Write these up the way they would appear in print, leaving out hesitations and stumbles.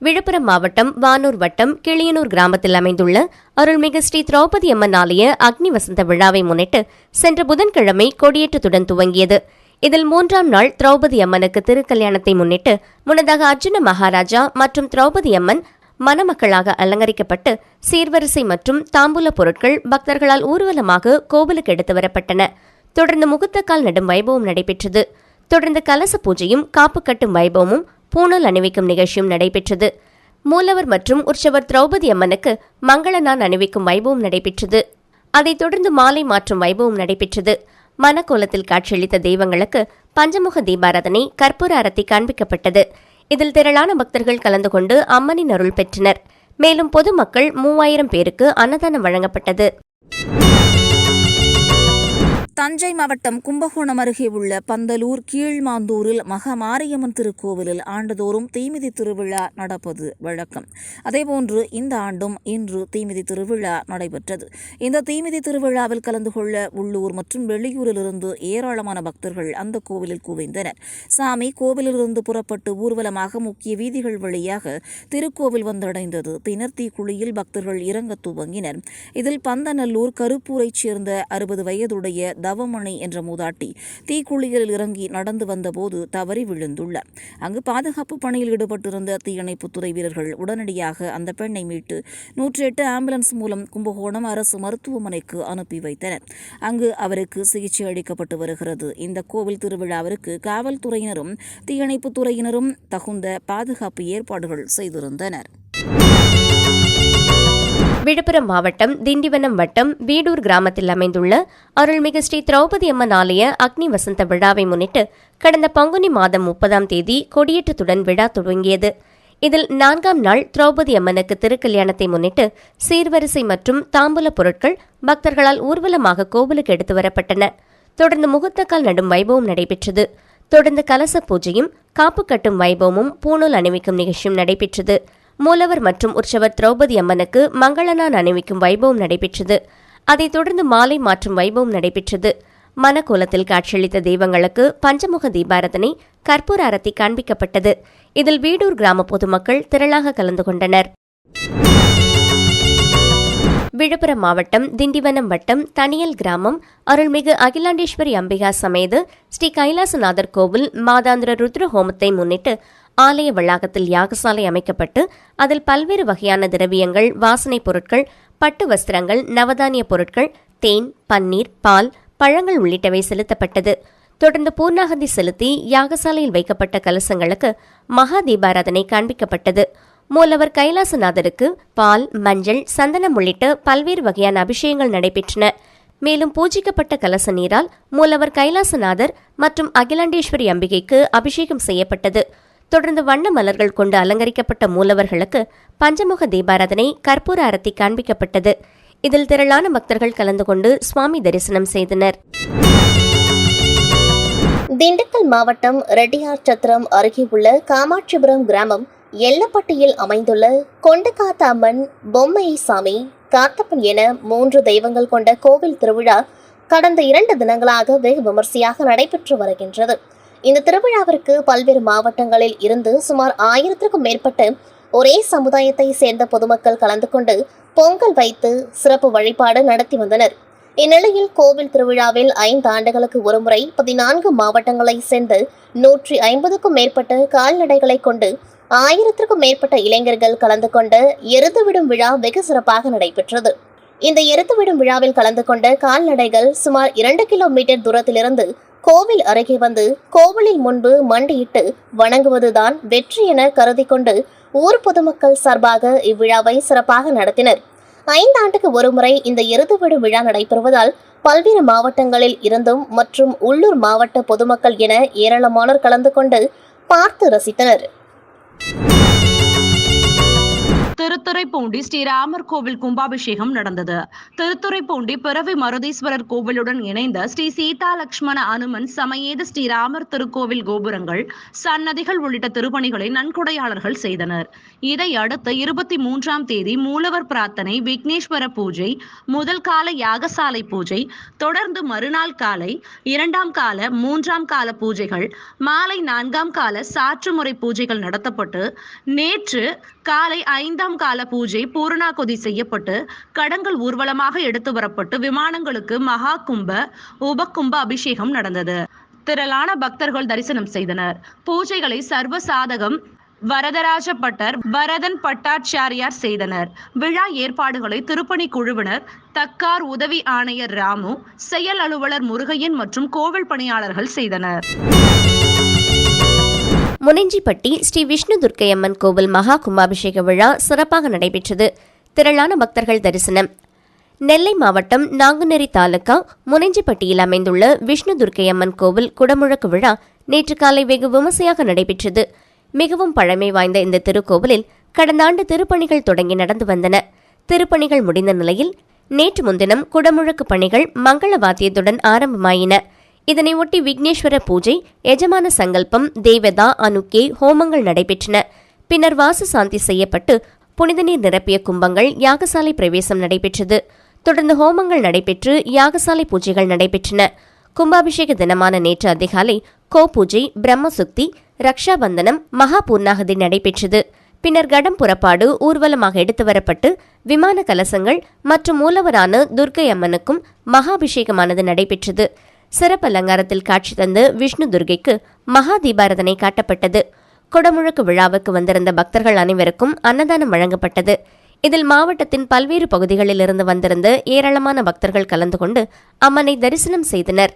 விழுப்புரம் மாவட்டம் வானூர் வட்டம் கிளியனூர் கிராமத்தில் அமைந்துள்ள அருள்மிகு ஸ்ரீ திரௌபதி அம்மன் ஆலய அக்னி வசந்த விழாவை முன்னிட்டு சென்ற புதன்கிழமை கொடியேற்றத்துடன் துவங்கியது. இதில் 3ஆம் நாள் திரௌபதி அம்மனுக்கு திருக்கல்யாணத்தை முன்னிட்டு முன்னதாக அர்ஜுன மகாராஜா மற்றும் திரௌபதி அம்மன் மணமக்களாக அலங்கரிக்கப்பட்டு சீர்வரிசை மற்றும் தாம்பூல பொருட்கள் பக்தர்களால் ஊர்வலமாக கோவிலுக்கு எடுத்து வரப்பட்டன. தொடர்ந்து முகூர்த்தக்கால் நடும் வைபவம் நடைபெற்றது. தொடர்ந்து கலச பூஜையும் காப்பு கட்டும் வைபவமும் பூணூல் அணிவிக்கும் நிகழ்ச்சியும் நடைபெற்றது. மூலவர் மற்றும் உற்சவர் திரௌபதி அம்மனுக்கு மங்கள நான் அணிவிக்கும் வைபவம் நடைபெற்றது. அதைத் தொடர்ந்து மாலை மாற்றும் வைபவம் நடைபெற்றது. மணக்கோலத்தில் காட்சியளித்த தெய்வங்களுக்கு பஞ்சமுக தீபாராதனை, கற்பூர அரத்தி காண்பிக்கப்பட்டது. இதில் திரளான பக்தர்கள் கலந்து கொண்டு அம்மனின் அருள் பெற்றனர். மேலும் பொதுமக்கள் 3000 பேருக்கு அன்னதானம் வழங்கப்பட்டது. தஞ்சை மாவட்டம் கும்பகோணம் அருகே உள்ள பந்தலூர் கீழ்மாந்தூரில் மகாமாரியம்மன் திருக்கோவிலில் ஆண்டுதோறும் தீமிதி திருவிழா நடப்பது வழக்கம். அதேபோன்று இந்த ஆண்டும் இன்று தீமிதி திருவிழா நடைபெற்றது. இந்த தீமிதி திருவிழாவில் கலந்து கொள்ள உள்ளூர் மற்றும் வெளியூரிலிருந்து ஏராளமான பக்தர்கள் அந்த கோவிலில் குவிந்தனர். சாமி கோவிலிலிருந்து புறப்பட்டு ஊர்வலமாக முக்கிய வீதிகள் வழியாக திருக்கோவில் வந்தடைந்தது. பின்னர் தீக்குழியில் பக்தர்கள் இறங்க துவங்கினர். இதில் பந்தநல்லூர் கருப்பூரைச் சேர்ந்த 60 வயதுடைய தவமணி என்ற மூதாட்டி தீக்குழியில் இறங்கி நடந்து வந்தபோது தவறி விழுந்துள்ளார். அங்கு பாதுகாப்பு பணியில் ஈடுபட்டிருந்த தீயணைப்புத்துறை வீரர்கள் உடனடியாக அந்த பெண்ணை மீட்டு 108 ஆம்புலன்ஸ் மூலம் கும்பகோணம் அரசு மருத்துவமனைக்கு அனுப்பி வைத்தனர். அங்கு அவருக்கு சிகிச்சை அளிக்கப்பட்டு வருகிறது. இந்த கோவில் திருவிழாவிற்கு காவல்துறையினரும் தீயணைப்புத்துறையினரும் தகுந்த பாதுகாப்பு ஏற்பாடுகள் செய்திருந்தனர். விழுப்புரம் மாவட்டம் திண்டிவனம் வட்டம் வீடூர் கிராமத்தில் அமைந்துள்ள அருள்மிகு ஸ்ரீ திரௌபதி அம்மன் ஆலய அக்னி வசந்த விழாவை முன்னிட்டு கடந்த பங்குனி மாதம் 30ஆம் தேதி கொடியேற்றத்துடன் விழா தொடங்கியது. இதில் 4ஆம் நாள் திரௌபதி அம்மனுக்கு திருக்கல்யாணத்தை முன்னிட்டு சீர்வரிசை மற்றும் தாம்பூல பொருட்கள் பக்தர்களால் ஊர்வலமாக கோவிலுக்கு எடுத்து வரப்பட்டன. தொடர்ந்து முகூர்த்தக்கால் நடும் வைபவம் நடைபெற்றது. தொடர்ந்து கலச பூஜையும் காப்பு கட்டும் வைபவமும் பூணூல் அணிவிக்கும் நிகழ்ச்சியும் நடைபெற்றது. மூலவர் மற்றும் உற்சவர் திரௌபதி அம்மனுக்கு மங்களநான் அணிவிக்கும் வைபவம் நடைபெற்றது. அதைத் தொடர்ந்து மாலை மாற்றும் வைபவம் நடைபெற்றது. மணக்கோலத்தில் காட்சியளித்த தெய்வங்களுக்கு பஞ்சமுக தீபாராதனை, கற்பூர அரத்தி காண்பிக்கப்பட்டது. இதில் வீடூர் கிராம பொதுமக்கள் திரளாக கலந்து கொண்டனர். விழுப்புரம் மாவட்டம் திண்டிவனம் வட்டம் தனியல் கிராமம் அருள்மிகு அகிலாண்டேஸ்வரி அம்பிகா சமேத ஸ்ரீ கைலாசநாதர் கோவில் மாதாந்திர ருத்ர ஹோமத்தை முன்னிட்டு ஆலய வளாகத்தில் யாகசாலை அமைக்கப்பட்டு அதில் பல்வேறு வகையான திரவியங்கள், வாசனைப் பொருட்கள், பட்டு வஸ்திரங்கள், நவதானிய பொருட்கள், தேன், பன்னீர், பால், பழங்கள் உள்ளிட்டவை செலுத்தப்பட்டது. தொடர்ந்து பூர்ணாகதி செலுத்தி யாகசாலையில் வைக்கப்பட்ட கலசங்களுக்கு மகா தீபாராதனை காண்பிக்கப்பட்டது. மூலவர் கைலாசநாதருக்கு பால், மஞ்சள், சந்தனம் உள்ளிட்ட பல்வேறு வகையான அபிஷேகங்கள் நடைபெற்றன. மேலும் பூஜிக்கப்பட்ட கலச நீரால் மூலவர் கைலாசநாதர் மற்றும் அகிலாண்டேஸ்வரி அம்பிகைக்கு அபிஷேகம் செய்யப்பட்டது. தொடர்ந்து வண்ண மலர்கள் கொண்டு அலங்கரிக்கப்பட்ட மூலவர்களுக்கு பஞ்சமுக தீபாராதனை, கற்பூர அரத்தி காண்பிக்கப்பட்டது. இதில் திரளான பக்தர்கள் கலந்து கொண்டு சுவாமி தரிசனம் செய்தனர். திண்டுக்கல் மாவட்டம் ரெட்டியார் சத்திரம் அருகே உள்ள காமாட்சிபுரம் கிராமம் எல்லப்பட்டியில் அமைந்துள்ள கொண்டகாத்த அம்மன், பொம்மை சாமி, காத்தப்பன் என 3 தெய்வங்கள் கொண்ட கோவில் திருவிழா கடந்த 2 தினங்களாக வெகு விமர்சையாக நடைபெற்று வருகின்றது. இந்த திருவிழாவிற்கு பல்வேறு மாவட்டங்களில் இருந்து சுமார் 1000க்கும் மேற்பட்ட ஒரே சமுதாயத்தை சேர்ந்த பொதுமக்கள் கலந்து கொண்டு பொங்கல் வைத்து சிறப்பு வழிபாடு நடத்தி வந்தனர். இந்நிலையில் கோவில் திருவிழாவில் 5 ஆண்டுகளுக்கு ஒருமுறை 14 மாவட்டங்களை சேர்ந்த 150க்கும் மேற்பட்ட கால்நடைகளை கொண்டு 1000க்கும் மேற்பட்ட இளைஞர்கள் கலந்து கொண்ட எருதுவிடும் விழா வெகு சிறப்பாக நடைபெற்றது. இந்த எருதுவிடும் விழாவில் கலந்து கொண்ட கால்நடைகள் சுமார் 2 கிலோமீட்டர் தூரத்திலிருந்து கோவில் அருகே வந்து கோவிலில் முன்பு மண்டியிட்டு வணங்குவதுதான் வெற்றி என கருதி கொண்டு ஊர் பொதுமக்கள் சார்பாக இவ்விழாவை சிறப்பாக நடத்தினர். 5 ஆண்டுக்கு ஒருமுறை இந்த எருதுவிடும் விழா நடைபெறுவதால் பல்வேறு மாவட்டங்களில் இருந்தும் மற்றும் உள்ளூர் மாவட்ட பொதுமக்கள் என ஏராளமானோர் கலந்து கொண்டு பார்த்து ரசித்தனர். திருத்துறைப்பூண்டி ஸ்ரீராமர் கோவில் கும்பாபிஷேகம் நடந்தது. திருத்துறைப்பூண்டி பிறவி மருதீஸ்வரர் கோவிலுடன் இணைந்த ஸ்ரீ சீதா லட்சுமண அனுமன் சமேத ஸ்ரீராமர் திருக்கோவில் கோபுரங்கள், சன்னதிகள் உள்ளிட்ட திருப்பணிகளை நன்கொடையாளர்கள் செய்தனர். இதையடுத்து 23ஆம் தேதி மூலவர் பிரார்த்தனை, விக்னேஸ்வர பூஜை, முதல் கால யாகசாலை பூஜை, தொடர்ந்து மறுநாள் காலை 2ஆம் கால 3ஆம் கால பூஜைகள், மாலை 4ஆம் கால சாற்றுமுறை பூஜைகள் நடத்தப்பட்டு நேற்று காலை 5ஆம் கால பூஜை பூரணாகுதி செய்யப்பட்டு கடங்கள் ஊர்வலமாக எடுத்து வரப்பட்டு விமானங்களுக்கு மகா கும்ப உபகும்ப அபிஷேகம் நடந்தது. திரளான பக்தர்கள் தரிசனம் செய்தனர். பூஜைகளை சர்வசாதகம் வரதராஜ பட்டர் வரதன் பட்டாச்சாரியார் செய்தனர். விழா ஏற்பாடுகளை திருப்பணி குழுவினர், தக்கார் உதவி ஆணையர் ராமு, செயல் அலுவலர் முருகையன் மற்றும் கோவில் பணியாளர்கள் செய்தனர். முனஞ்சிப்பட்டி ஸ்ரீ விஷ்ணு துர்க்கையம்மன் கோவில் மகா கும்பாபிஷேக விழா சிறப்பாக நடைபெற்றது. திரளான பக்தர்கள் தரிசனம். நெல்லை மாவட்டம் நாங்குநேரி தாலுகா முனஞ்சிப்பட்டியில் அமைந்துள்ள விஷ்ணு துர்க்கையம்மன் கோவில் குடமுழக்கு விழா நேற்று காலை வெகு விமர்சையாக நடைபெற்றது. மிகவும் பழமை வாய்ந்த இந்த திருக்கோவிலில் கடந்த ஆண்டு திருப்பணிகள் தொடங்கி நடந்து வந்தன. திருப்பணிகள் முடிந்த நிலையில் நேற்று முன்தினம் குடமுழக்கு பணிகள் மங்கள வாத்தியத்துடன் ஆரம்பமாயின. இதனை ஒட்டி விக்னேஸ்வர பூஜை, எஜமான சங்கல்பம், தேவதா, அனுக்கே ஹோமங்கள் நடைபெற்றன. பின்னர் வாசு சாந்தி செய்யப்பட்டு புனித நீர் நிரப்பிய கும்பங்கள் யாகசாலை பிரவேசம் நடைபெற்றது. தொடர்ந்து ஹோமங்கள் நடைபெற்று யாகசாலை பூஜைகள் நடைபெற்றன. கும்பாபிஷேக தினமான நேற்று அதிகாலை கோபூஜை, பிரம்மசுக்தி, ரக்ஷாபந்தனம், மகா பூர்ணாகதி நடைபெற்றது. பின்னர் கடம் புறப்பாடு ஊர்வலமாக எடுத்து வரப்பட்டு விமான கலசங்கள் மற்றும் மூலவரான துர்க்கை அம்மனுக்கும் மகாபிஷேகமானது நடைபெற்றது. சிறப்பு அலங்காரத்தில் காட்சி தந்து விஷ்ணு துர்க்கைக்கு மகா தீபாரதனை காட்டப்பட்டது. குடமுழக்கு விழாவுக்கு வந்திருந்த பக்தர்கள் அனைவருக்கும் அன்னதானம் வழங்கப்பட்டது. இதில் மாவட்டத்தின் பல்வேறு பகுதிகளில் இருந்து வந்திருந்த ஏராளமான பக்தர்கள் கலந்து கொண்டு அம்மனை தரிசனம் செய்தனர்.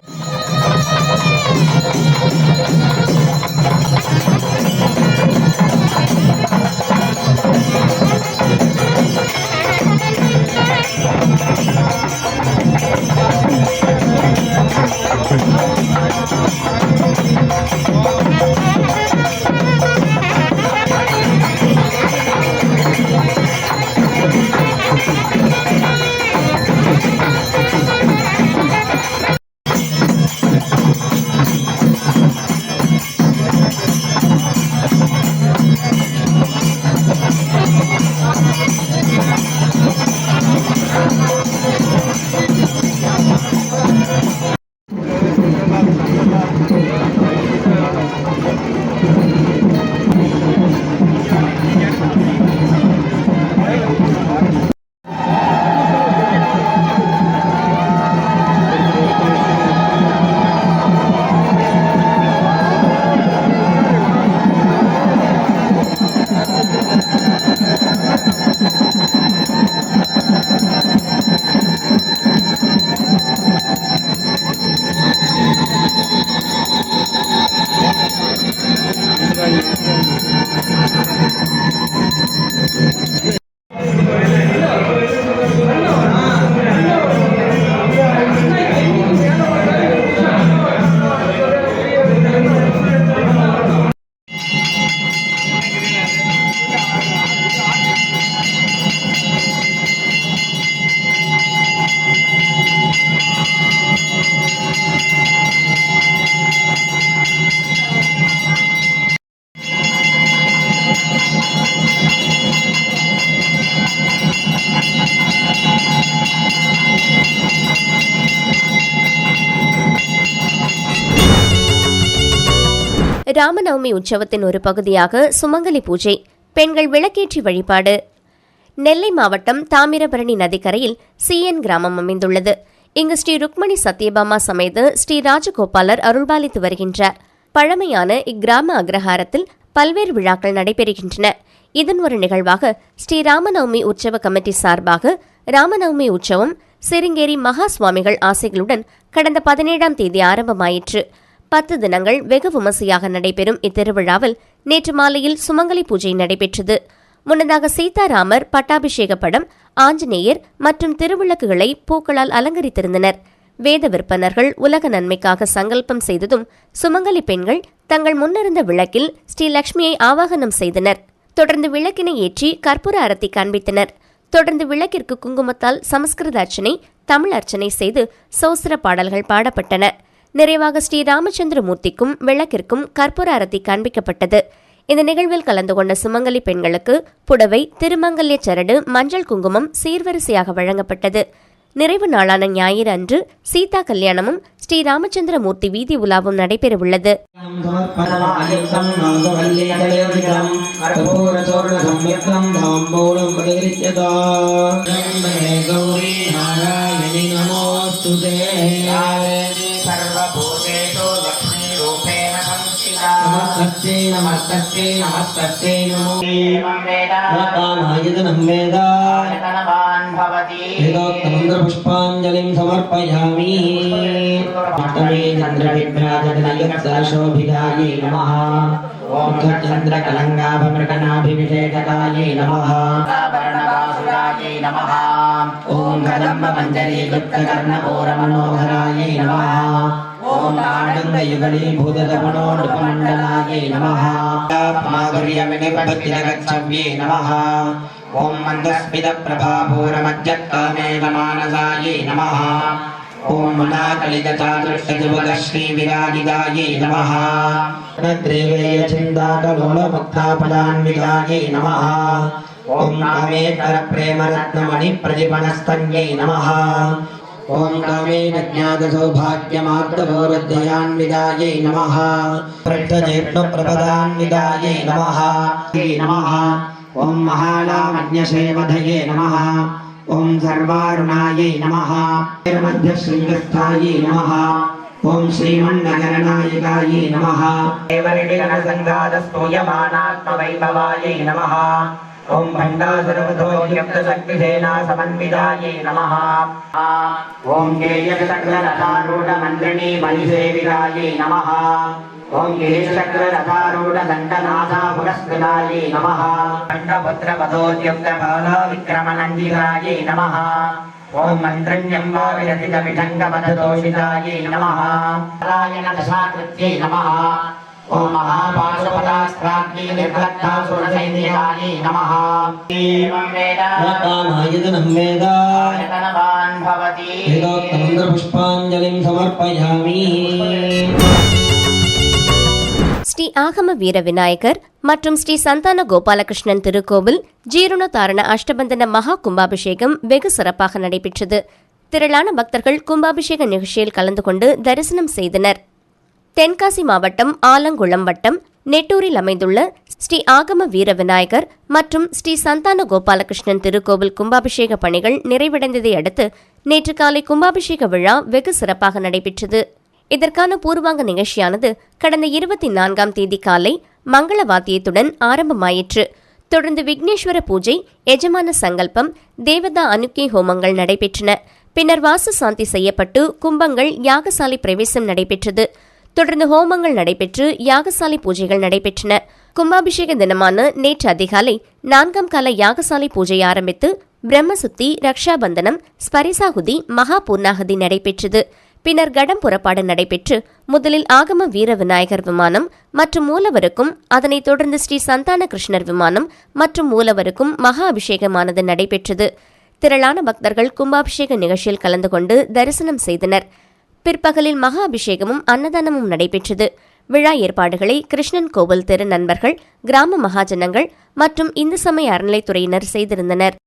ராமநவமி உற்சவத்தின் ஒரு பகுதியாக சுமங்கலி பூஜை, பெண்கள் விளக்கேற்றி வழிபாடு. நெல்லை மாவட்டம் தாமிரபரணி நதிக்கரையில் சிஎன் கிராமம் அமைந்துள்ளது. இங்கு ஸ்ரீ ருக்மணி சத்யபாமா சமேத ஸ்ரீ ராஜகோபாலர் அருள்பாலித்து வருகின்றார். பழமையான இக்கிராம அக்ரஹாரத்தில் பல்வேறு விழாக்கள் நடைபெறுகின்றன. இதன் ஒரு நிகழ்வாக ஸ்ரீ ராமநவமி உற்சவ கமிட்டி சார்பாக ராமநவமி உற்சவம் சிருங்கேரி மகா சுவாமிகள் ஆசைகளுடன் கடந்த 17ஆம் தேதி ஆரம்பமாயிற்று. 10 தினங்கள் வெகு விமர்சையாக நடைபெறும் இத்திருவிழாவில் நேற்று மாலையில் சுமங்கலி பூஜை நடைபெற்றது. முன்னதாக சீதாராமர் பட்டாபிஷேக படம், ஆஞ்சநேயர் மற்றும் திருவிளக்குகளை பூக்களால் அலங்கரித்திருந்தனர். வேத விற்பனர்கள் உலக நன்மைக்காக சங்கல்பம் செய்ததும் சுமங்கலி பெண்கள் தங்கள் முன்னிருந்த விளக்கில் ஸ்ரீ லட்சுமியை ஆவாகனம் செய்தனர். தொடர்ந்து விளக்கினை ஏற்றி கற்பூர அரத்தி காண்பித்தனர். தொடர்ந்து விளக்கிற்கு குங்குமத்தால் சமஸ்கிருத அர்ச்சனை, தமிழ் அர்ச்சனை செய்து சௌஸ்திர பாடல்கள் பாடப்பட்டன. நிறைவாக ஸ்ரீ ராமச்சந்திரமூர்த்திக்கும் விளக்கிற்கும் கற்பூர அரத்தி காண்பிக்கப்பட்டது. இந்த நிகழ்வில் கலந்து கொண்ட சுமங்கலி பெண்களுக்கு புடவை, திருமங்கல்ய சரடு, மஞ்சள் குங்குமம் சீர்வரிசையாக வழங்கப்பட்டது. நிறைவு நாளான ஞாயிறு அன்று சீதா கல்யாணமும் ஸ்ரீ ராமச்சந்திரமூர்த்தி வீதி உலாவும் நடைபெறவுள்ளது. पुष्पांजलिं समर्पयामि. शोभितायै नमः. ओम चंद्रकलंगाभमृगनाभिषेकतायै नमः. नमः. ओम कदम्बमंजरी गुप्तकर्णपूरमनोहरायै नमः. ओम नाडङ्गयुगलीभूतदमनोडुपमण्डलायै नमः. माधुर्यमिनिपतिरगच्छव्ये नमः. ओम मन्दस्मितप्रभापूरमज्जत्कामेकमानसायै नमः. ओम मनाकलितचातुष्टजुवगश्रीविराजितायै नमः. नद्रेवेयचिन्ताकलोलमुक्ताफलान्वितायै नमः. ओम कामेतरप्रेमरत्नमणिप्रतिपणस्तन्यै नमः. ओम कामेन ज्ञातसौभाग्यमार्तभोरद्वयान्वितायै नमः. पृष्ठजेष्णप्रपदान्वितायै नमः. नमः. ओम महालामन्यसेवधये नमः. ओम सर्वारुणायै नमः. मध्यशृङ्गस्थायै नमः. ओम श्रीमन्नगरनायकायै नमः. देवरिडिगणसङ्गादस्तूयमानात्मवैभवायै नमः. ओम भण्डासुरवधोयुक्तशक्तिसेना समन्वितायै नमः. ओम गेयचक्ररथारूढमन्त्रिणी मणिसेवितायै नमः. ओम गेयचक्ररथारूढदण्डनाथापुरस्कृतायै नमः. खण्डपुत्रपदोद्युक्तबालाविक्रमनन्दितायै नमः. ओम मन्त्रण्यम्बाविरचितविठङ्गपददोषितायै नमः. नारायणदशाकृत्यै नमः. ओम महापाशुपदास्त्राग्नि निर्भक्तासुरसैन्यायै नमः. कामायतनं वेद यतनवान् भवति. वेदोक्तमन्त्रपुष्पाञ्जलिं समर्पयामि. ஸ்ரீ ஆகம வீர விநாயகர் மற்றும் ஸ்ரீ சந்தான கோபாலகிருஷ்ணன் திருக்கோவில் ஜீரணோத்தாரண அஷ்டபந்தன மகா கும்பாபிஷேகம் வெகு சிறப்பாக நடைபெற்றது. திரளான பக்தர்கள் கும்பாபிஷேக நிகழ்ச்சியில் கலந்து கொண்டு தரிசனம் செய்தனர். தென்காசி மாவட்டம் ஆலங்குளம் வட்டம் நெட்டூரில் அமைந்துள்ள ஸ்ரீ ஆகம வீர விநாயகர் மற்றும் ஸ்ரீ சந்தான கோபாலகிருஷ்ணன் திருக்கோவில் கும்பாபிஷேக பணிகள் நிறைவடைந்ததை அடுத்து நேற்று காலை கும்பாபிஷேக விழா வெகு சிறப்பாக நடைபெற்றது. இதற்கான பூர்வாங்க நிகழ்ச்சியானது கடந்த 24ஆம் தேதி காலை மங்கள வாத்தியத்துடன் ஆரம்பமாயிற்று. தொடர்ந்து விக்னேஸ்வர பூஜை, எஜமான சங்கல்பம், தேவதா அனுக்கி ஹோமங்கள் நடைபெற்றன. பின்னர் வாசு சாந்தி செய்யப்பட்டு கும்பங்கள் யாகசாலை பிரவேசம் நடைபெற்றது. தொடர்ந்து ஹோமங்கள் நடைபெற்று யாகசாலை பூஜைகள் நடைபெற்றன. கும்பாபிஷேக தினமான நேற்று அதிகாலை 4ஆம் கால யாகசாலை பூஜை ஆரம்பித்து பிரம்மசுத்தி, ரக்ஷாபந்தனம், ஸ்பரிசாகுதி, மகா பூர்ணாகுதி நடைபெற்றது. பின்னர் கடம் புறப்பாடு நடைபெற்று முதலில் ஆகம வீர விநாயகர் விமானம் மற்றும் மூலவருக்கும், அதனைத் தொடர்ந்து ஸ்ரீ சந்தான கிருஷ்ணர் விமானம் மற்றும் மூலவருக்கும் மகா அபிஷேகமானது நடைபெற்றது. திரளான பக்தர்கள் கும்பாபிஷேக நிகழ்ச்சியில் கலந்து கொண்டு தரிசனம் செய்தனர். பிற்பகலில் மகா அபிஷேகமும் அன்னதானமும் நடைபெற்றது. விழா ஏற்பாடுகளை கிருஷ்ணன் கோவில் தெரு நண்பர்கள், கிராம மகாஜனங்கள் மற்றும் இந்து சமய அறநிலைத்துறையினர் செய்திருந்தனர்.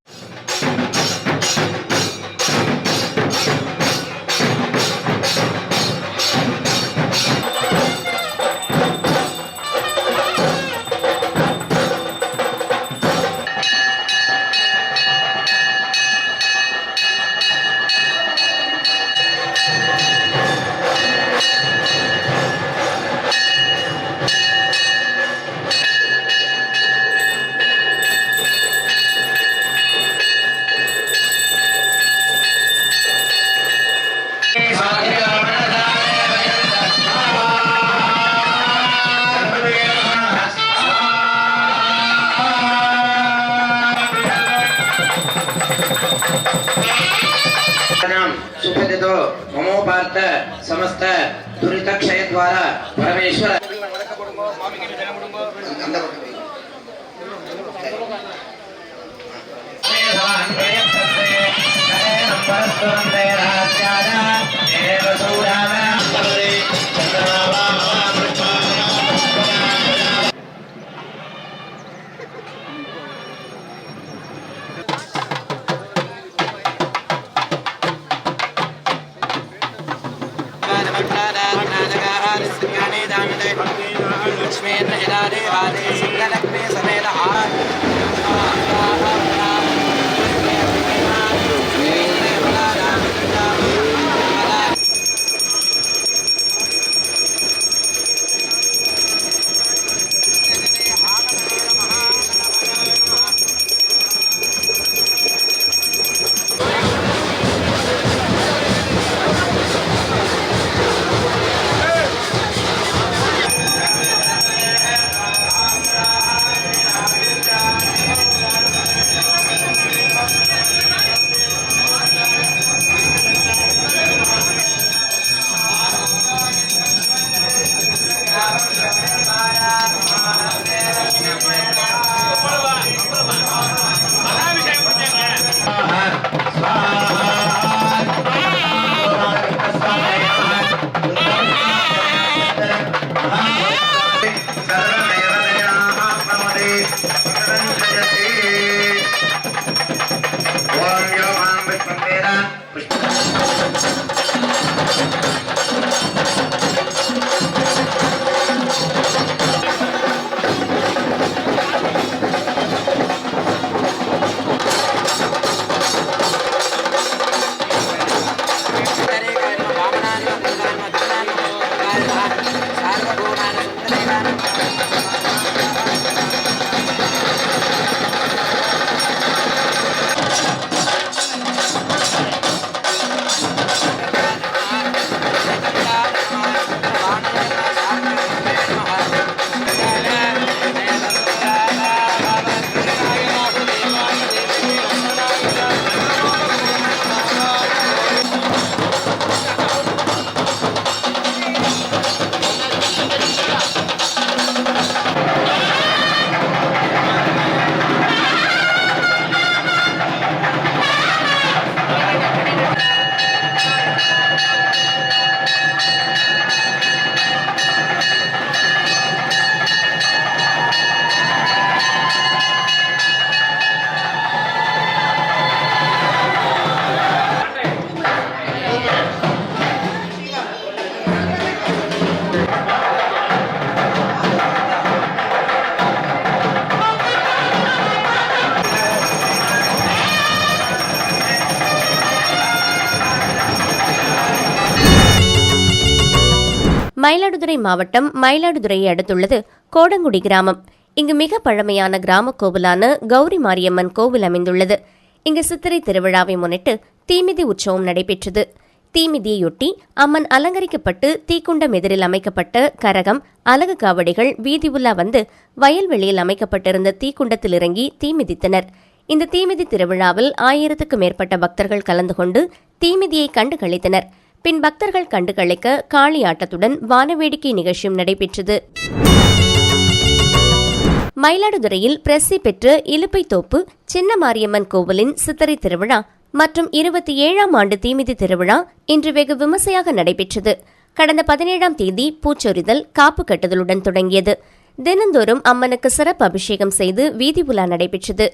सुखदितो ममोपार्थ समस्त दुरित क्षय द्वारा परमेश्वर மயிலாடுதுறை மாவட்டம் மயிலாடுதுறையை அடுத்துள்ளது கோடங்குடி கிராமம். இங்கு மிக பழமையான கிராம கோவிலான கௌரி மாரியம்மன் கோவில் அமைந்துள்ளது. இங்கு சித்திரை திருவிழாவை முன்னிட்டு தீமிதி உற்சவம் நடைபெற்றது. தீமிதியையொட்டி அம்மன் அலங்கரிக்கப்பட்டு தீக்குண்டம் எதிரில் அமைக்கப்பட்ட கரகம், அலகு காவடிகள் வீதி உலா வந்து வயல்வெளியில் அமைக்கப்பட்டிருந்த தீக்குண்டத்தில் இறங்கி தீமிதித்தனர். இந்த தீமிதி திருவிழாவில் 1000க்கும் மேற்பட்ட பக்தர்கள் கலந்து கொண்டு தீமிதியை கண்டு களித்தனர். பின் பக்தர்கள் கண்டு களிக்க காளி ஆட்டத்துடன் வானவேடிக்கை நிகழ்ச்சியும் நடைபெற்றது. மயிலாடுதுறையில் பிரசித்தி பெற்ற இலுப்பைத்தோப்பு சின்ன மாரியம்மன் கோவிலின் சித்திரை திருவிழா மற்றும் 27ஆம் ஆண்டு தீமிதி திருவிழா இன்று வெகு விமர்சையாக நடைபெற்றது. கடந்த 17ஆம் தேதி பூச்சொரிதல், காப்பு கட்டுதலுடன் தொடங்கியது. தினந்தோறும் அம்மனுக்கு சிறப்பு அபிஷேகம் செய்து வீதி உலா நடைபெற்றது.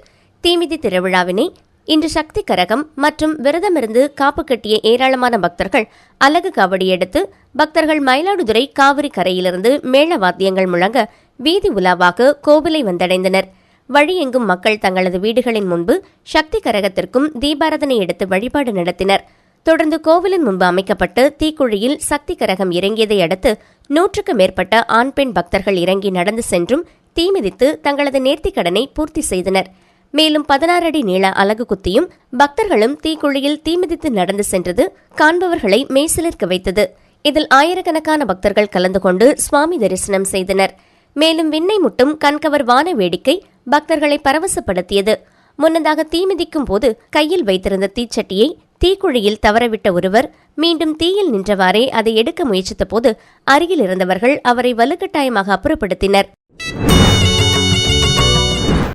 தீமிதி திருவிழாவினை இன்று சக்தி கரகம் மற்றும் விரதமிருந்து காப்பு கட்டிய ஏராளமான பக்தர்கள் அலகு காவடி எடுத்து பக்தர்கள் மயிலாடுதுறை காவிரி கரையிலிருந்து மேள வாத்தியங்கள் முழங்க வீதி உலாவாக கோவிலை வந்தடைந்தனர். வழியெங்கும் மக்கள் தங்களது வீடுகளின் முன்பு சக்தி கரகத்திற்கும் தீபாரதனை எடுத்து வழிபாடு நடத்தினர். தொடர்ந்து கோவிலின் முன்பு அமைக்கப்பட்டு தீக்குழியில் சக்தி கரகம் இறங்கியதை அடுத்து 100க்கும் மேற்பட்ட ஆண் பெண் பக்தர்கள் இறங்கி நடந்து சென்றும் தீமிதித்து தங்களது நேர்த்திக்கடனை பூர்த்தி செய்தனர். மேலும் 16 அடி நீள அலகு குத்தியும் பக்தர்களும் தீக்குழியில் தீமிதித்து நடந்து சென்றது காண்பவர்களை மெய்சிலிர்க்க வைத்தது. இதில் ஆயிரக்கணக்கான பக்தர்கள் கலந்து கொண்டு சுவாமி தரிசனம் செய்தனர். மேலும் விண்ணை முட்டும் கண்கவர் வான வேடிக்கை பக்தர்களை பரவசப்படுத்தியது. முன்னதாக தீமிதிக்கும் போது கையில் வைத்திருந்த தீச்சட்டியை தீக்குழியில் தவறவிட்ட ஒருவர் மீண்டும் தீயில் நின்றவாறே அதை எடுக்க முயற்சித்த போது அருகில் இருந்தவர்கள் அவரை வலுக்கட்டாயமாக அப்புறப்படுத்தினர்.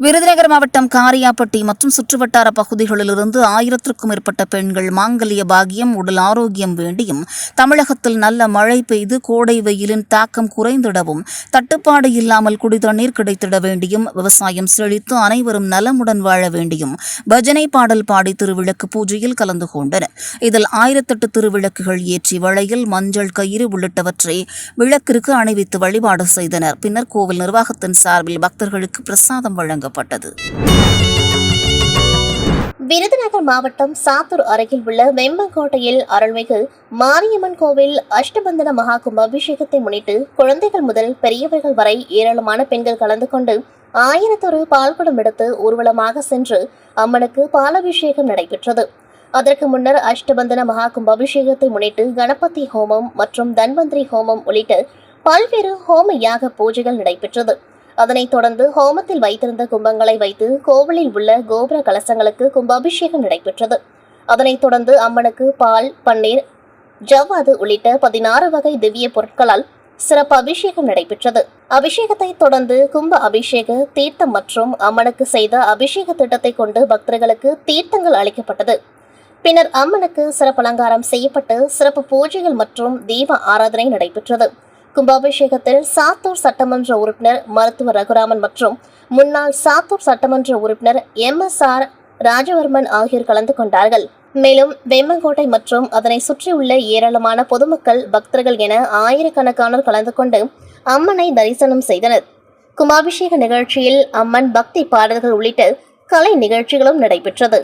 விருதுநகர் மாவட்டம் காரியாப்பட்டி மற்றும் சுற்றுவட்டார பகுதிகளிலிருந்து 1000க்கும் மேற்பட்ட பெண்கள் மாங்கல்ய பாகியம், உடல் ஆரோக்கியம் வேண்டியும் தமிழகத்தில் நல்ல மழை பெய்து கோடை வெயிலின் தாக்கம் குறைந்திடவும் தட்டுப்பாடு இல்லாமல் குடிதண்ணீர் கிடைத்திட வேண்டியும் விவசாயம் செழித்து அனைவரும் நலமுடன் வாழ வேண்டியும் பஜனை பாடல் பாடி திருவிளக்கு பூஜையில் கலந்து கொண்டனர். இதில் 1008 திருவிளக்குகள் ஏற்றி வளையல், மஞ்சள் கயிறு உள்ளிட்டவற்றை விளக்கிற்கு அணிவித்து வழிபாடு செய்தனர். பின்னர் கோவில் நிர்வாகத்தின் சார்பில் பக்தர்களுக்கு பிரசாதம் வழங்கப்பட்டது. விருதுநகர் மாவட்டம் சாத்தூர் அருகில் உள்ள வெம்பங்கோட்டையில் அருள்மிகு மாரியம்மன் கோவில் அஷ்டபந்தன மகா கும்பாபிஷேகத்தை முன்னிட்டு குழந்தைகள் முதல் பெரியவர்கள் வரை ஏராளமான பெண்கள் கலந்து கொண்டு 1001 பால்குடம் எடுத்து ஊர்வலமாக சென்று அம்மனுக்கு பாலாபிஷேகம் நடைபெற்றது. அதற்கு முன்னர் அஷ்டபந்தன மகா கும்பாபிஷேகத்தை முன்னிட்டு கணபதி ஹோமம் மற்றும் தன்வந்திரி ஹோமம் உள்ளிட்ட பல்வேறு ஹோம யாக பூஜைகள் நடைபெற்றது. அதனைத் தொடர்ந்து ஹோமத்தில் வைத்திருந்த கும்பங்களை வைத்து கோவிலில் உள்ள கோபுர கலசங்களுக்கு கும்பாபிஷேகம் நடைபெற்றது. அதனைத் தொடர்ந்து அம்மனுக்கு பால், பன்னீர், ஜவ்வாது உள்ளிட்ட 16 வகை திவ்ய பொருட்களால் சிறப்பு அபிஷேகம் நடைபெற்றது. அபிஷேகத்தை தொடர்ந்து கும்ப அபிஷேக தீர்த்தம் மற்றும் அம்மனுக்கு செய்த அபிஷேக திட்டத்தை கொண்டு பக்தர்களுக்கு தீர்த்தங்கள் அளிக்கப்பட்டது. பின்னர் அம்மனுக்கு சிறப்பு அலங்காரம் செய்யப்பட்டு சிறப்பு பூஜைகள் மற்றும் தீப ஆராதனை நடைபெற்றது. கும்பாபிஷேகத்தில் சாத்தூர் சட்டமன்ற உறுப்பினர் மருத்துவர் ரகுராமன் மற்றும் முன்னாள் சாத்தூர் சட்டமன்ற உறுப்பினர் MSR ராஜவர்மன் ஆகியோர் கலந்து கொண்டார்கள். மேலும் வெம்மங்கோட்டை மற்றும் அதனை சுற்றியுள்ள ஏராளமான பொதுமக்கள், பக்தர்கள் என ஆயிரக்கணக்கானோர் கலந்து கொண்டு அம்மனை தரிசனம் செய்தனர். கும்பாபிஷேக நிகழ்ச்சியில் அம்மன் பக்தி பாடல்கள் உள்ளிட்ட கலை நிகழ்ச்சிகளும் நடைபெற்றது.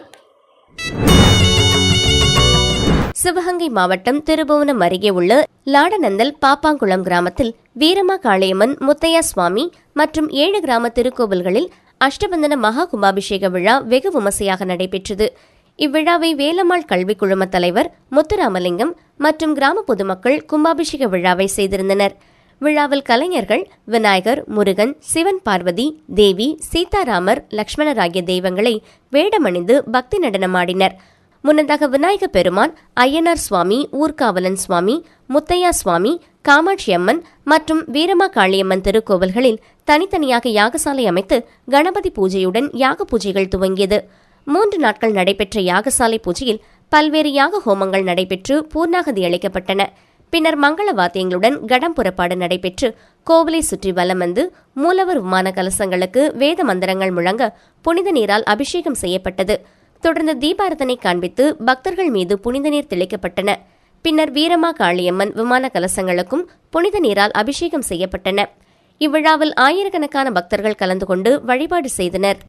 சிவகங்கை மாவட்டம் திருபுவனம் அருகே உள்ள லாடநந்தல் பாப்பாங்குளம் கிராமத்தில் வீரமா காளியம்மன், முத்தையா சுவாமி மற்றும் 7 கிராம திருக்கோவில்களில் அஷ்டபந்தன மகா கும்பாபிஷேக விழா வெகு விமர்சையாக நடைபெற்றது. இவ்விழாவை வேலம்மாள் கல்வி குழும தலைவர் முத்துராமலிங்கம் மற்றும் கிராம பொதுமக்கள் கும்பாபிஷேக விழாவை செய்திருந்தனர். விழாவில் கலைஞர்கள் விநாயகர், முருகன், சிவன், பார்வதி, தேவி, சீதாராமர், லட்சுமணர் ஆகிய தெய்வங்களை வேடமணிந்து பக்தி நடனமாடினர். முன்னதாக விநாயக பெருமான், ஐயனார் சுவாமி, ஊர்காவலன் சுவாமி, முத்தையா சுவாமி, காமாட்சி அம்மன் மற்றும் வீரமா காளியம்மன் திருக்கோவில்களில் தனித்தனியாக யாகசாலை அமைத்து கணபதி பூஜையுடன் யாக பூஜைகள் துவங்கியது. 3 நாட்கள் நடைபெற்ற யாகசாலை பூஜையில் பல்வேறு யாக ஹோமங்கள் நடைபெற்று பூர்ணாகதி அளிக்கப்பட்டன. பின்னர் மங்கள வாத்தியங்களுடன் கடம் புறப்பாடு நடைபெற்று கோவிலை சுற்றி வலம் வந்து மூலவர் விமான கலசங்களுக்கு வேத மந்திரங்கள் முழங்க புனித நீரால் அபிஷேகம் செய்யப்பட்டது. தொடர்ந்து தீபாரதனை காண்பித்து பக்தர்கள் மீது புனித நீர் தெளிக்கப்பட்டன. பின்னர் வீரமா காளியம்மன் விமான கலசங்களுக்கும் புனித நீரால் அபிஷேகம் செய்யப்பட்டன. இவ்விழாவில் ஆயிரக்கணக்கான பக்தர்கள் கலந்து கொண்டு வழிபாடு செய்தனர்.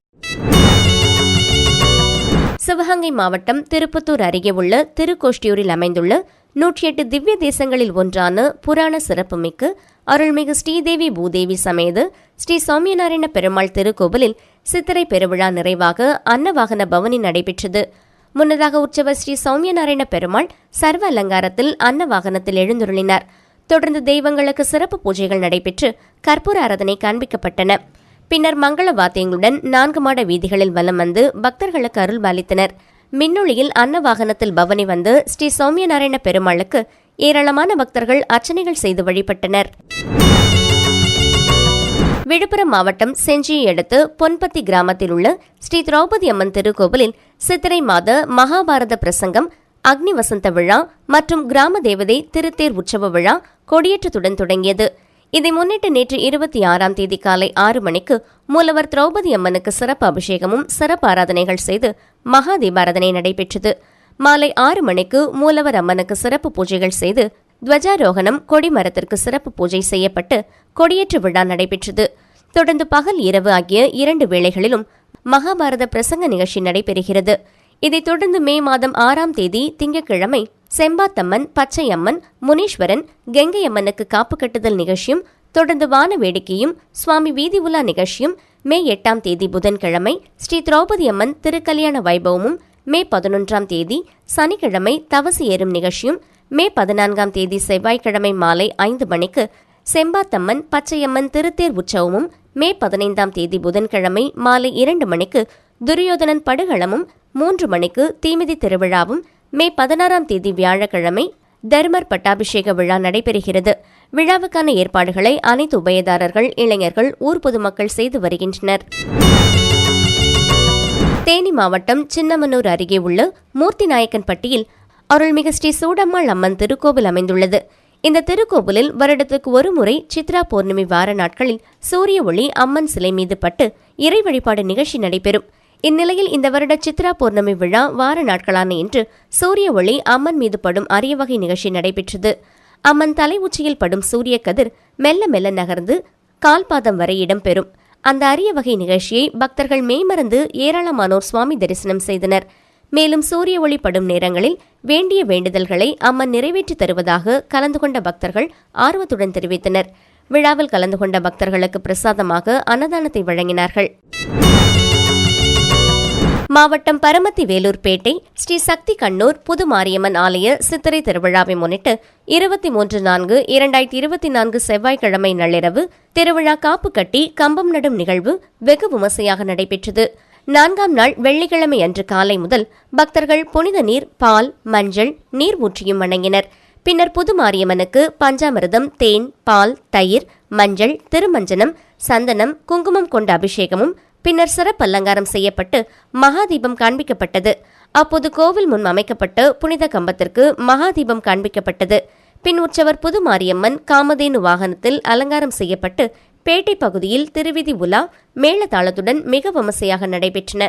சிவகங்கை மாவட்டம் திருப்பத்தூர் அருகே உள்ள திருக்கோஷ்டியூரில் அமைந்துள்ள 108 திவ்ய தேசங்களில் ஒன்றான புராண சிறப்புமிக்க அருள்மிகு ஸ்ரீதேவி பூதேவி சமேத ஸ்ரீ சௌமியநாராயண பெருமாள் திருக்கோவிலில் சித்திரை பெருவிழா நிறைவாக அன்னவாகன பவனி நடைபெற்றது. முன்னதாக உற்சவர் ஸ்ரீ சௌமியநாராயண பெருமாள் சர்வ அலங்காரத்தில் அன்னவாகனத்தில் எழுந்துருளினார். தொடர்ந்து தெய்வங்களுக்கு சிறப்பு பூஜைகள் நடைபெற்று கற்பூர ஆராதனை காண்பிக்கப்பட்டன. பின்னர் மங்கள வாத்தியங்களுடன் 4 மாட வீதிகளில் வலம் வந்து பக்தர்களுக்கு அருள் பாலித்தனர். மின்னொளியில் அன்னவாகனத்தில் பவனி வந்து ஸ்ரீ சௌமியநாராயண பெருமாளுக்கு ஏராளமான பக்தர்கள் அர்ச்சனைகள் செய்து வழிபட்டனர். விழுப்புரம் மாவட்டம் செஞ்சியை அடுத்து பொன்பத்தி கிராமத்தில் உள்ள ஸ்ரீ திரௌபதி அம்மன் திருக்கோவிலில் சித்திரை மாத மகாபாரத பிரசங்கம், அக்னி வசந்த விழா மற்றும் கிராம தேவதை திருத்தேர் உற்சவ விழா கொடியேற்றத்துடன் தொடங்கியது. இதை முன்னிட்டு நேற்று 26ஆம் தேதி காலை 6 மணிக்கு மூலவர் திரௌபதி அம்மனுக்கு சிறப்பு அபிஷேகமும் சிறப்பு ஆராதனைகள் செய்து மகா தீபாராதனை நடைபெற்றது. மாலை 6 மணிக்கு மூலவர் அம்மனுக்கு சிறப்பு பூஜைகள் செய்து துவஜாரோகணம், கொடிமரத்திற்கு சிறப்பு பூஜை செய்யப்பட்டு கொடியேற்று விழா நடைபெற்றது. தொடர்ந்து பகல், இரவு ஆகிய 2 வேளைகளிலும் மகாபாரத பிரசங்க நிகழ்ச்சி நடைபெறுகிறது. இதைத் தொடர்ந்து மே மாதம் 6ஆம் தேதி திங்கட்கிழமை செம்பாத்தம்மன், பச்சையம்மன், முனீஸ்வரன், கெங்கையம்மனுக்கு காப்பு கட்டுதல் நிகழ்ச்சியும் தொடர்ந்து வான வேடிக்கையும் சுவாமி வீதி உலா நிகழ்ச்சியும், மே 8ஆம் தேதி புதன்கிழமை ஸ்ரீ திரௌபதி அம்மன் திருக்கல்யாண வைபவமும், மே 11ஆம் தேதி சனிக்கிழமை தவசி ஏறும் நிகழ்ச்சியும், மே 14ஆம் தேதி செவ்வாய்க்கிழமை மாலை 5 மணிக்கு செம்பாத்தம்மன், பச்சையம்மன் திருத்தேர் உற்சவமும், மே 15ஆம் தேதி புதன்கிழமை மாலை 2 மணிக்கு துரியோதனன் படுகளமும், 3 மணிக்கு தீமிதி திருவிழாவும், மே 16ஆம் தேதி வியாழக்கிழமை தர்மர் பட்டாபிஷேக விழா நடைபெறுகிறது. விழாவுக்கான ஏற்பாடுகளை அனைத்து உபயதாரர்கள், இளைஞர்கள், ஊர் பொதுமக்கள் செய்து வருகின்றனர். தேனி மாவட்டம் சின்னமனூர் அருகே உள்ள மூர்த்திநாயக்கன்பட்டியில் அருள்மிகு ஸ்ரீ சூடம்மாள் அம்மன் திருக்கோவில் அமைந்துள்ளது. இந்த திருக்கோவிலில் வருடத்துக்கு ஒரு முறை சித்ரா பௌர்ணமி வார நாட்களில் சூரிய ஒளி அம்மன் சிலை மீது பட்டு இறை வழிபாடு நிகழ்ச்சி நடைபெறும். இந்நிலையில் இந்த வருட சித்ரா பௌர்ணமி விழா வார நாட்களான இன்று சூரிய ஒளி அம்மன் மீது படும் அரிய வகை நிகழ்ச்சி நடைபெற்றது. அம்மன் தலை உச்சியில் படும் சூரிய கதிர் மெல்ல மெல்ல நகர்ந்து கால்பாதம் வரை இடம்பெறும். அந்த அரிய வகை நிகழ்ச்சியை பக்தர்கள் மெய்மறந்து ஏராளமானோர் சுவாமி தரிசனம் செய்தனர். மேலும் சூரிய ஒளி படும் நேரங்களில் வேண்டிய வேண்டுதல்களை அம்மன் நிறைவேற்றி தருவதாக கலந்து கொண்ட பக்தர்கள் ஆர்வத்துடன் தெரிவித்தனர். விழாவில் கலந்து கொண்ட பக்தர்களுக்கு பிரசாதமாக அன்னதானத்தை வழங்கினார்கள். மாவட்டம் பரமத்தி வேலூர்பேட்டை ஸ்ரீ சக்தி கண்ணூர் புது மாரியம்மன் ஆலய சித்திரை திருவிழாவை முன்னிட்டு 23/4/2024 செவ்வாய்க்கிழமை நள்ளிரவு திருவிழா காப்பு கட்டி கம்பம் நடும் நிகழ்வு வெகு விமர்சையாக நடைபெற்றது. 4ஆம் நாள் வெள்ளிக்கிழமை அன்று காலை முதல் பக்தர்கள் புனித நீர், பால், மஞ்சள், நீர் ஊற்றியும் வணங்கினர். பின்னர் புது மாரியம்மனுக்கு பஞ்சாமிர்தம், தேன், பால், தயிர், மஞ்சள், திருமஞ்சனம், சந்தனம், குங்குமம் கொண்ட அபிஷேகமும் பின்னர் சிறப்பு அலங்காரம் செய்யப்பட்டு மகாதீபம் காண்பிக்கப்பட்டது. அப்போது கோவில் முன் அமைக்கப்பட்ட புனித கம்பத்திற்கு மகாதீபம் காண்பிக்கப்பட்டது. பின் உற்சவர் புதுமாரியம்மன் காமதேனு வாகனத்தில் அலங்காரம் செய்யப்பட்டு பேட்டை பகுதியில் திருவிதி உலா மேளதாளத்துடன் மிக விமர்சையாக நடைபெற்றன.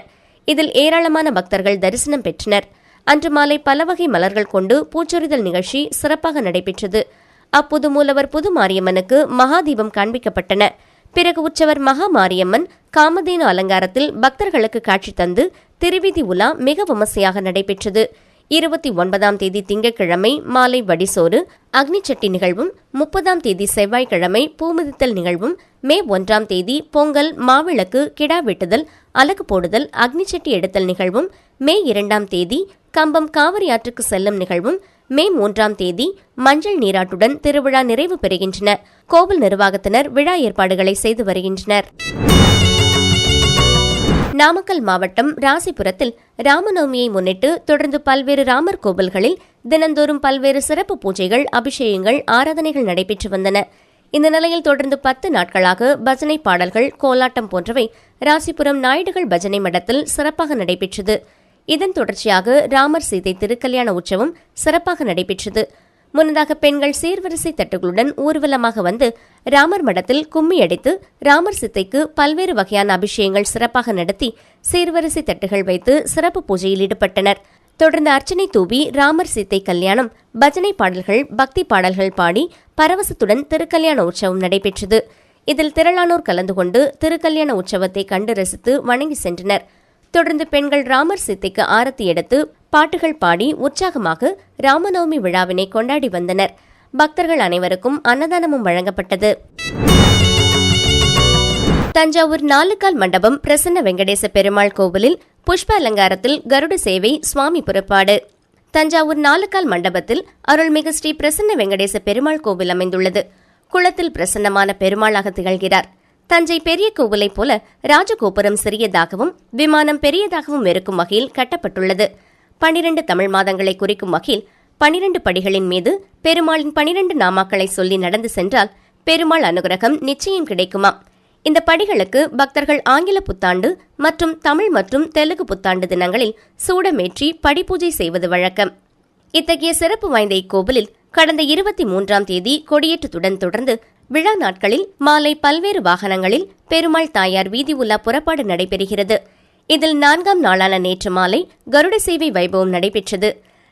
இதில் ஏராளமான பக்தர்கள் தரிசனம் பெற்றனர். அன்று மாலை பல வகை மலர்கள் கொண்டு பூச்சொரிதல் நிகழ்ச்சி சிறப்பாக நடைபெற்றது. அப்போது மூலவர் புதுமாரியம்மனுக்கு மகாதீபம் காண்பிக்கப்பட்டன. பிறகு உற்சவர் மகா மாரியம்மன் காமதேனு அலங்காரத்தில் பக்தர்களுக்கு காட்சி தந்து திருவிதி உலா மிக விமர்சையாக நடைபெற்றது. 29ஆம் தேதி திங்கட்கிழமை மாலை வடிசோறு அக்னிச்சட்டி நிகழ்வும், 30ஆம் தேதி செவ்வாய்க்கிழமை பூமிதித்தல் நிகழ்வும், மே 1ஆம் தேதி பொங்கல் மாவிளக்கு கிடா வெட்டுதல் அலகு போடுதல் அக்னிச்சட்டி எடுத்தல் நிகழ்வும், மே 2ஆம் தேதி கம்பம் காவிரி ஆற்றுக்கு செல்லும் நிகழ்வும், மே 3ஆம் தேதி மஞ்சள் நீராட்டுடன் திருவிழா நிறைவு பெறுகின்றன. கோவில் நிர்வாகத்தினர் விழா ஏற்பாடுகளை செய்து வருகின்றனர். நாமக்கல் மாவட்டம் ராசிபுரத்தில் ராமநவமியை முன்னிட்டு தொடர்ந்து பல்வேறு ராமர் கோவில்களில் தினந்தோறும் பல்வேறு சிறப்பு பூஜைகள், அபிஷேகங்கள், ஆராதனைகள் நடைபெற்று வந்தன. இந்த நிலையில் தொடர்ந்து 10 நாட்களாக பஜனை பாடல்கள், கோலாட்டம் போன்றவை ராசிபுரம் நாயுடுகள் பஜனை மடத்தில் சிறப்பாக நடைபெற்றது. இதன் தொடர்ச்சியாக ராமர் சீதை திருக்கல்யாண உற்சவம் சிறப்பாக நடைபெற்றது. முன்னதாக பெண்கள் சீர்வரிசை தட்டுகளுடன் ஊர்வலமாக வந்து ராமர் மடத்தில் கும்மி அடித்து ராமர் சித்தைக்கு பல்வேறு வகையான அபிஷேகங்கள் சிறப்பாக நடத்தி சீர்வரிசை தட்டுகள் வைத்து சிறப்பு பூஜையில் ஈடுபட்டனர். தொடர்ந்து அர்ச்சனை தூவி ராமர் சீத்தை கல்யாணம், பஜனை பாடல்கள், பக்தி பாடல்கள் பாடி பரவசத்துடன் திருக்கல்யாண உற்சவம் நடைபெற்றது. இதில் திரளானோர் கலந்து கொண்டு திருக்கல்யாண உற்சவத்தை கண்டு ரசித்து வணங்கி சென்றனர். தொடர்ந்து பெண்கள் ராமர் சீத்தைக்கு ஆரத்தி எடுத்து பாட்டுகள் பாடி உற்சாகமாக ராமநவமி விழாவினை கொண்டாடி வந்தனர். பக்தர்கள் அனைவருக்கும் அன்னதானமும் வழங்கப்பட்டது. தஞ்சாவூர் 4 கால் மண்டபம் பிரசன்ன வெங்கடேச பெருமாள் கோவிலில் புஷ்ப அலங்காரத்தில் கருட சேவை, சுவாமி புறப்பாடு. தஞ்சாவூர் 4 கால் மண்டபத்தில் அருள்மிகு ஸ்ரீ பிரசன்ன வெங்கடேச பெருமாள் கோவில் அமைந்துள்ளது. குளத்தில் பிரசன்னமான பெருமாளாக திகழ்கிறார். தஞ்சை பெரிய கோவிலைப் போல ராஜகோபுரம் சிறியதாகவும் விமானம் பெரியதாகவும் இருக்கும் வகையில் கட்டப்பட்டுள்ளது. 12 தமிழ் மாதங்களை குறிக்கும் வகையில் 12 படிகளின் மீது பெருமாளின் 12 நாமாக்களை சொல்லி நடந்து சென்றால் பெருமாள் அனுகிரகம் நிச்சயம் கிடைக்குமாம். இந்த படிகளுக்கு பக்தர்கள் ஆங்கில புத்தாண்டு மற்றும் தமிழ் மற்றும் தெலுங்கு புத்தாண்டு தினங்களில் சூடமேற்றி படிப்பூஜை செய்வது வழக்கம். இத்தகைய சிறப்பு வாய்ந்த இக்கோவிலில் கடந்த 23ஆம் தேதி கொடியேற்றத்துடன் தொடர்ந்து விழா நாட்களில் மாலை பல்வேறு வாகனங்களில் பெருமாள் தாயார் வீதி உலா புறப்பாடு நடைபெறுகிறது. இதில் 4ஆம் நாளான நேற்று மாலை கருட சேவை வைபவம் நடைபெற்றது.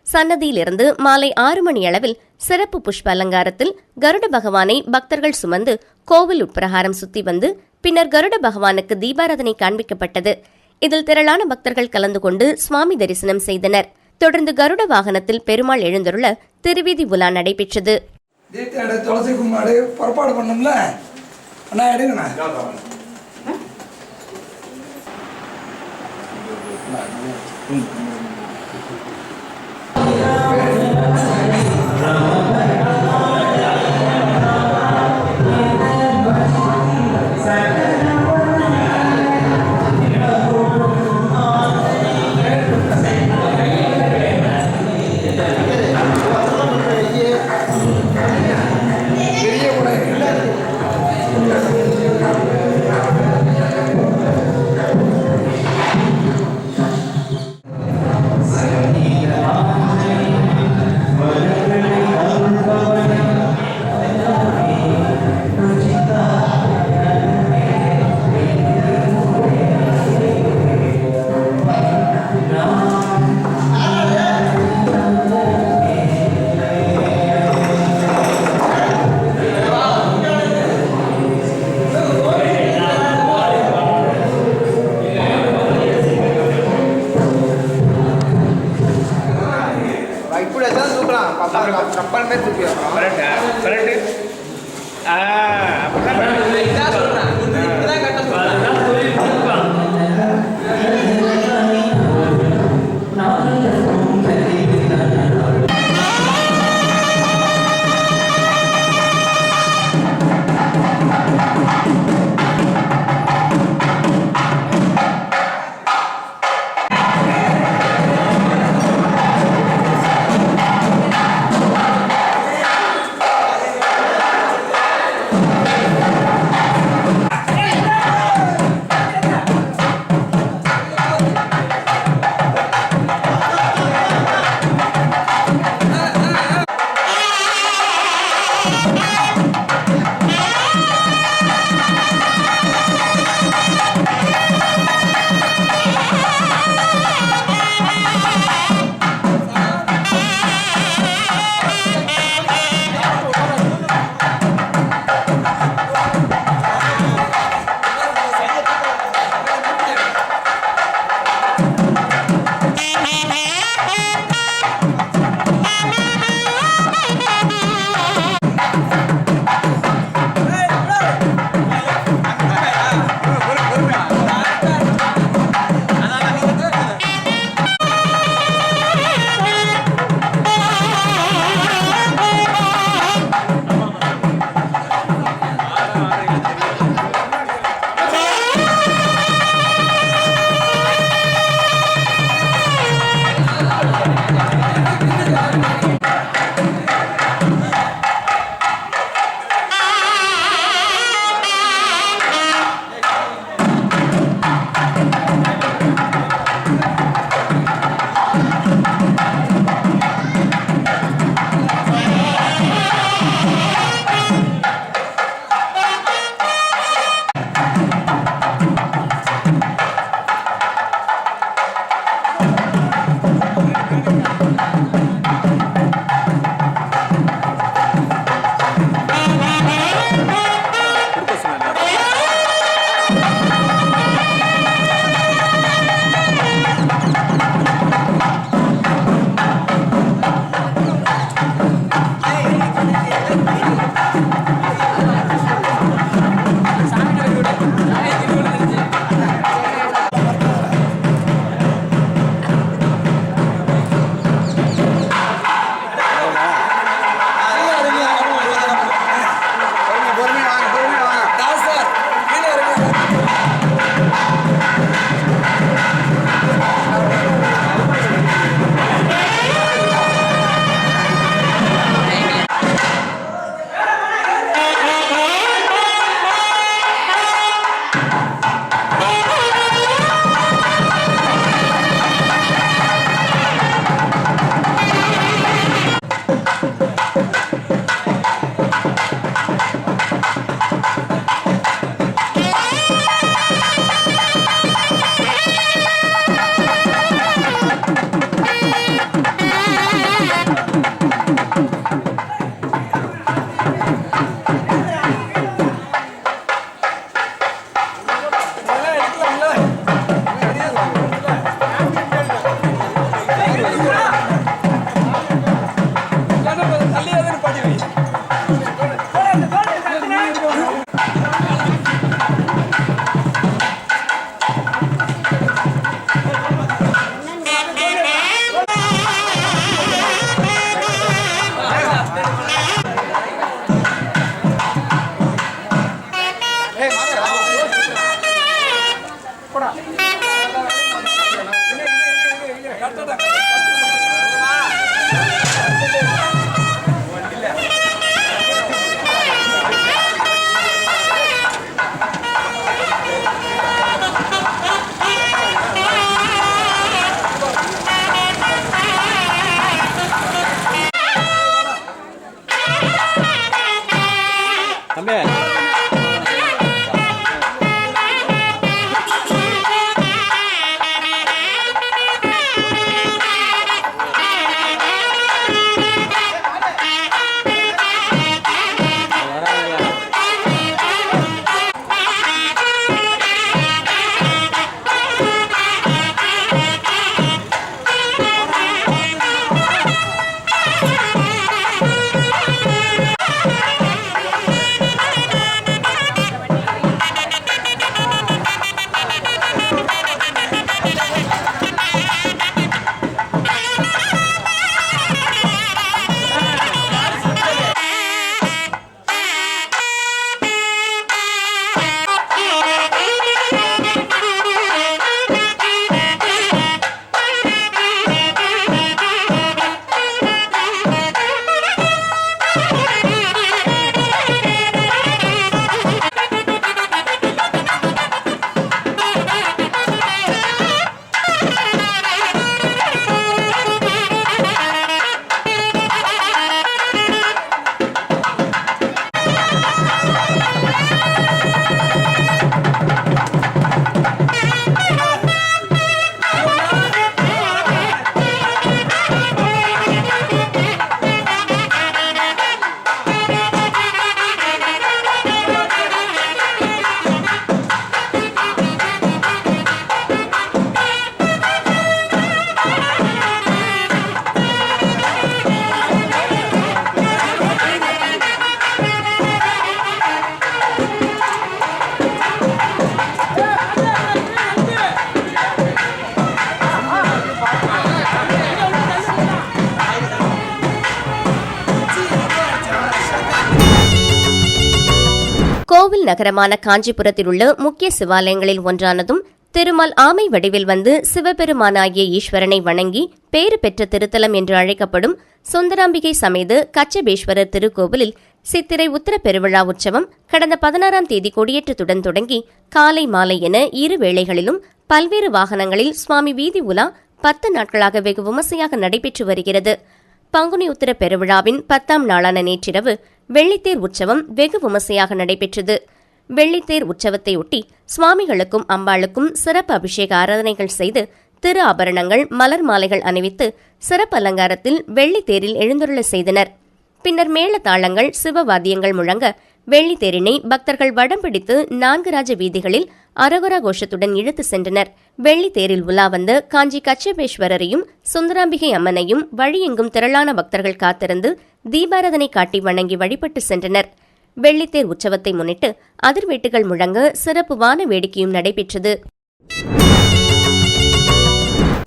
சன்னதியிலிருந்து மாலை 6 மணி அளவில் சிறப்பு புஷ்ப அலங்காரத்தில் கருட பகவானை பக்தர்கள் சுமந்து கோவில் உட்பிரகாரம் சுத்தி வந்து பின்னர் கருட பகவானுக்கு தீபாராதனை காண்பிக்கப்பட்டது. இதில் திரளான பக்தர்கள் கலந்து கொண்டு சுவாமி தரிசனம் செய்தனர். தொடர்ந்து கருட வாகனத்தில் பெருமாள் எழுந்தருள திருவீதி உலா நடைபெற்றது. துளசி கும்மாடு புறப்பாடு பண்ணோம்ல அண்ணா எடுங்கண்ணா. கோவில் நகரமான காஞ்சிபுரத்தில் உள்ள முக்கிய சிவாலயங்களில் ஒன்றானதும் திருமால் ஆமை வடிவில் வந்து சிவபெருமானாகிய ஈஸ்வரனை வணங்கி பேறு பெற்ற திருத்தலம் என்று அழைக்கப்படும் சுந்தராம்பிகை சமேத கச்சபேஸ்வரர் திருக்கோவிலில் சித்திரை உத்தர பெருவிழா உற்சவம் கடந்த 16ஆம் தேதி கொடியேற்றத்துடன் தொடங்கி காலை மாலை என இரு வேளைகளிலும் பல்வேறு வாகனங்களில் சுவாமி வீதி உலா 10 நாட்களாக வெகு விமர்சையாக நடைபெற்று வருகிறது. பங்குனி உத்தர பெருவிழாவின் 10ஆம் நாளான நேற்றிரவு வெள்ளித்தேர் உற்சவம் வெகு விமர்சையாக நடைபெற்றது. வெள்ளித்தேர் உற்சவத்தையொட்டி சுவாமிகளுக்கும் அம்பாளுக்கும் சிறப்பு அபிஷேக ஆராதனைகள் செய்து திரு ஆபரணங்கள் மலர் மாலைகள் அணிவித்து சிறப்பு அலங்காரத்தில் வெள்ளித்தேரில் எழுந்தருள செய்தனர். பின்னர் மேளதாளங்கள் சிவவாத்தியங்கள் முழங்க வெள்ளித்தேரினை பக்தர்கள் வடம் பிடித்து 4 ராஜ வீதிகளில் அரகுரா கோஷத்துடன் இழுத்து சென்றனர். வெள்ளித்தேரில் உலா வந்த காஞ்சி கச்சபேஸ்வரரையும் சுந்தராம்பிகை அம்மனையும் வழியெங்கும் திரளான பக்தர்கள் காத்திருந்து தீபாராதனை காட்டி வணங்கி வழிபட்டு சென்றனர். வெள்ளித்தேர் உற்சவத்தை முன்னிட்டு அதிர்வேட்டுகள் முழங்க சிறப்பு வான வேடிக்கையும் நடைபெற்றது.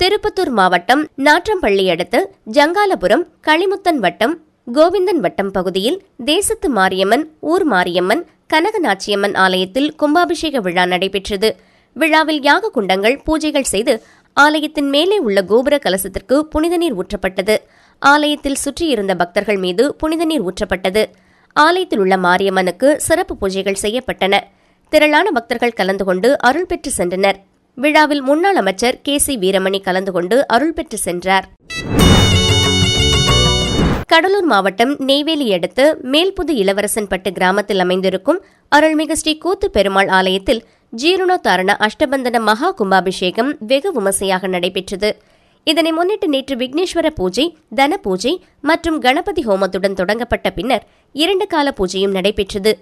திருப்பத்தூர் மாவட்டம் நாற்றம்பள்ளி அடுத்த ஜங்காலபுரம் களிமுத்தன் வட்டம் கோவிந்தன் வட்டம் பகுதியில் தேசத்து மாரியம்மன் ஊர் மாரியம்மன் கனகநாச்சியம்மன் ஆலயத்தில் கும்பாபிஷேக விழா நடைபெற்றது. விழாவில் யாக குண்டங்கள் பூஜைகள் செய்து ஆலயத்தின் மேலே உள்ள கோபுர கலசத்திற்கு புனித நீர் ஊற்றப்பட்டது. ஆலயத்தில் சுற்றியிருந்த பக்தர்கள் மீது புனித நீர் ஊற்றப்பட்டது. ஆலயத்தில் உள்ள மாரியம்மனுக்கு சிறப்பு பூஜைகள் செய்யப்பட்டன. திரளான பக்தர்கள் கலந்து கொண்டு அருள் பெற்று சென்றனர். விழாவில் முன்னாள் அமைச்சர் KC வீரமணி கலந்து கொண்டு அருள் பெற்று சென்றார். கடலூர் மாவட்டம் நெய்வேலி அடுத்த மேல்புது இளவரசன்பட்டு கிராமத்தில் அமைந்திருக்கும் அருள்மிகு ஸ்ரீ கூத்து பெருமாள் ஆலயத்தில் ஜீரணோத்தாரண அஷ்டபந்தன மகா கும்பாபிஷேகம் வெகு விமர்சையாக நடைபெற்றது. இதனை முன்னிட்டு நேற்று விக்னேஸ்வர பூஜை, தன பூஜை மற்றும் கணபதி ஹோமத்துடன் தொடங்கப்பட்ட பின்னர் 2 கால பூஜையும் நடைபெற்றது.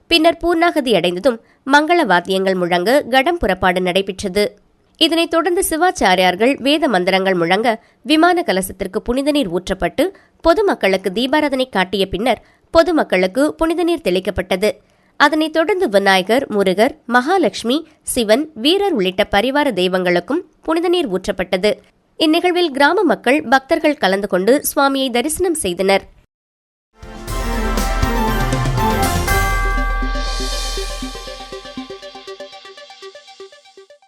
பின்னர் பூர்ணாகதி அடைந்ததும் மங்கள வாத்தியங்கள் முழங்க கடம் புறப்பாடு நடைபெற்றது. இதனைத் தொடர்ந்து சிவாச்சாரியார்கள் வேத மந்திரங்கள் முழங்க விமான கலசத்திற்கு புனித நீர் ஊற்றப்பட்டு பொதுமக்களுக்கு தீபாராதனை காட்டிய பின்னர் பொதுமக்களுக்கு புனித நீர் தெளிக்கப்பட்டது. அதனைத் தொடர்ந்து விநாயகர், முருகர், மகாலட்சுமி, சிவன், வீரர் உள்ளிட்ட பரிவார தெய்வங்களுக்கும் புனித நீர் ஊற்றப்பட்டது. இந்நிகழ்வில் கிராம மக்கள், பக்தர்கள் கலந்து கொண்டு சுவாமியை தரிசனம் செய்தனர்.